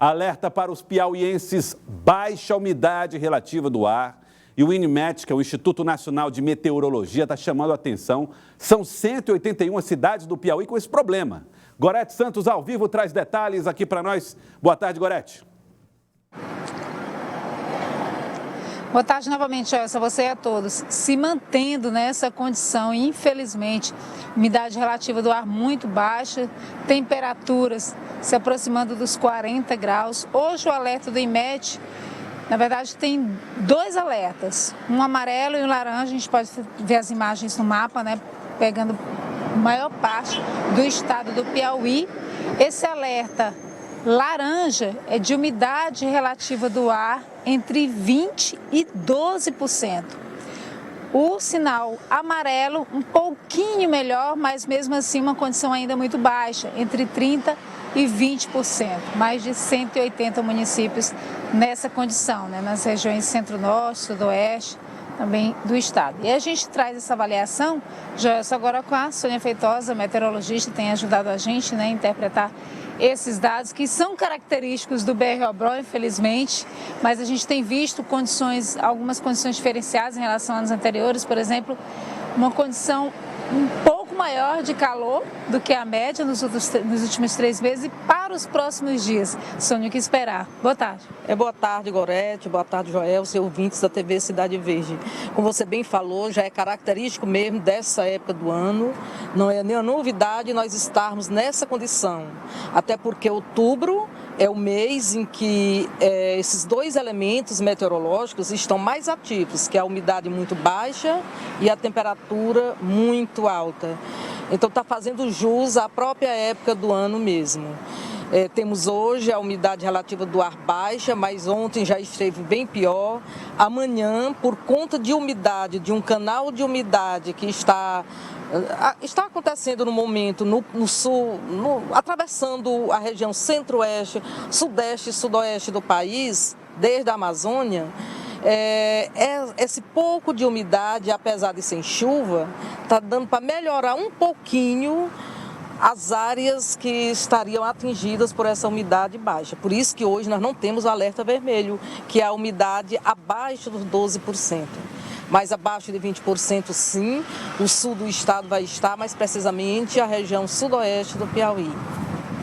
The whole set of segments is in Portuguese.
Alerta para os piauienses, baixa umidade relativa do ar. E o INMET, que é o Instituto Nacional de Meteorologia, está chamando a atenção. São 181 cidades do Piauí com esse problema. Gorete Santos, ao vivo, traz detalhes aqui para nós. Boa tarde, Gorete. Boa tarde novamente, Elsa, você e a todos. Se mantendo nessa condição, infelizmente, umidade relativa do ar muito baixa, temperaturas se aproximando dos 40 graus. Hoje o alerta do INMET, na verdade, tem dois alertas, um amarelo e um laranja. A gente pode ver as imagens no mapa, né, pegando a maior parte do estado do Piauí. Esse alerta laranja é de umidade relativa do ar entre 20% e 12%. O sinal amarelo um pouquinho melhor, mas mesmo assim uma condição ainda muito baixa, entre 30% e 20%. Mais de 180 municípios nessa condição, né, nas regiões centro-norte, sudoeste, também do estado. E a gente traz essa avaliação, Joelson, agora com a Sônia Feitosa, meteorologista, tem ajudado a gente, né, a interpretar esses dados que são característicos do BR-Obró, infelizmente, mas a gente tem visto algumas condições diferenciadas em relação a anos anteriores, por exemplo, uma condição um pouco maior de calor do que a média nos últimos 3 meses e para os próximos dias. Sônia, o que esperar? Boa tarde. Boa tarde, Gorete. Boa tarde, Joel, seus ouvintes da TV Cidade Verde. Como você bem falou, já é característico mesmo dessa época do ano. Não é nenhuma novidade nós estarmos nessa condição. Até porque outubro é o mês em que esses dois elementos meteorológicos estão mais ativos, que é a umidade muito baixa e a temperatura muito alta. Então está fazendo jus à própria época do ano mesmo. Temos hoje a umidade relativa do ar baixa, mas ontem já esteve bem pior. Amanhã, por conta de umidade, de um canal de umidade que está acontecendo no momento no sul, atravessando a região centro-oeste, sudeste e sudoeste do país, desde a Amazônia, esse pouco de umidade, apesar de sem chuva, está dando para melhorar um pouquinho as áreas que estariam atingidas por essa umidade baixa. Por isso que hoje nós não temos o alerta vermelho, que é a umidade abaixo dos 12%. Mais abaixo de 20% sim, o sul do estado vai estar, mais precisamente a região sudoeste do Piauí.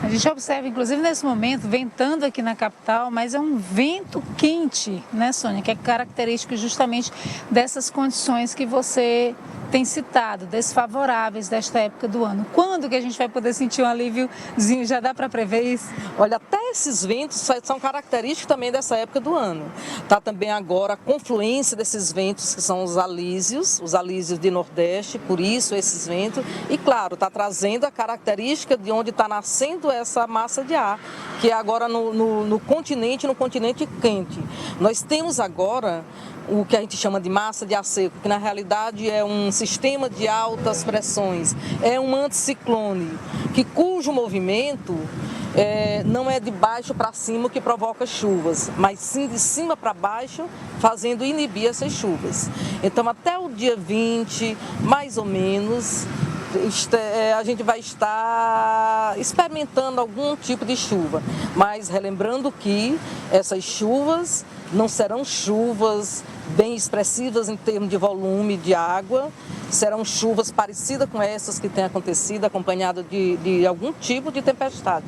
A gente observa, inclusive nesse momento, ventando aqui na capital, mas é um vento quente, né, Sônia? Que é característico justamente dessas condições que você tem citado, desfavoráveis desta época do ano. Quando que a gente vai poder sentir um alíviozinho? Já dá para prever isso? Olha, até esses ventos são característicos também dessa época do ano. Está também agora a confluência desses ventos, que são os alísios de Nordeste, por isso esses ventos. E, claro, está trazendo a característica de onde está nascendo essa massa de ar, que é agora no continente quente. Nós temos agora o que a gente chama de massa de ar seco, que na realidade é um sistema de altas pressões, é um anticiclone, cujo movimento não é de baixo para cima que provoca chuvas, mas sim de cima para baixo, fazendo inibir essas chuvas. Então, até o dia 20, mais ou menos, a gente vai estar experimentando algum tipo de chuva, mas relembrando que essas chuvas não serão chuvas bem expressivas em termos de volume de água, serão chuvas parecidas com essas que têm acontecido, acompanhadas de algum tipo de tempestade.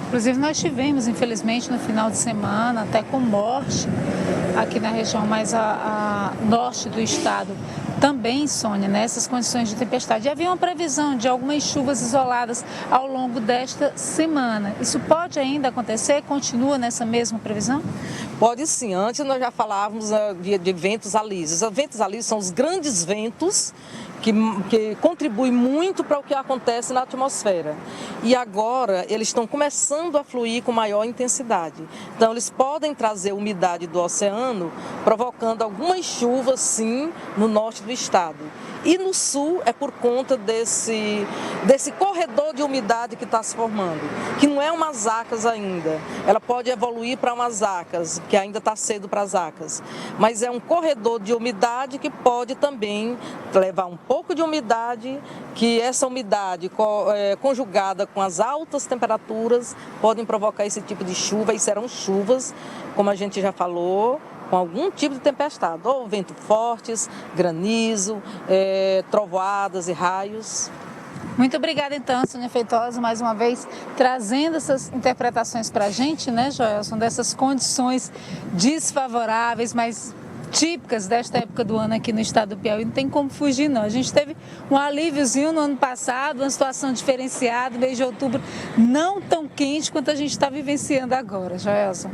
Inclusive nós tivemos, infelizmente, no final de semana, até com morte, aqui na região mais a norte do estado, também, Sônia, nessas condições de tempestade. E havia uma previsão de algumas chuvas isoladas ao longo desta semana. Isso pode ainda acontecer? Continua nessa mesma previsão? Pode sim. Antes nós já falávamos de ventos alísios. Os ventos alísios são os grandes ventos que contribuem muito para o que acontece na atmosfera. E agora eles estão começando a fluir com maior intensidade. Então eles podem trazer umidade do oceano, provocando algumas chuvas sim no norte do estado. E no sul é por conta desse corredor de umidade que está se formando, que não é umas acas ainda. Ela pode evoluir para umas acas, que ainda está cedo para as acas. Mas é um corredor de umidade que pode também levar um pouco de umidade, que essa umidade conjugada com as altas temperaturas podem provocar esse tipo de chuva, e serão chuvas, como a gente já falou, com algum tipo de tempestade, ou vento fortes, granizo, trovoadas e raios. Muito obrigada, então, Sônia Feitosa, mais uma vez, trazendo essas interpretações para a gente, né, Joelson, dessas condições desfavoráveis, mas típicas desta época do ano aqui no estado do Piauí. Não tem como fugir, não. A gente teve um alíviozinho no ano passado, uma situação diferenciada, mês de outubro não tão quente quanto a gente está vivenciando agora, Joelson.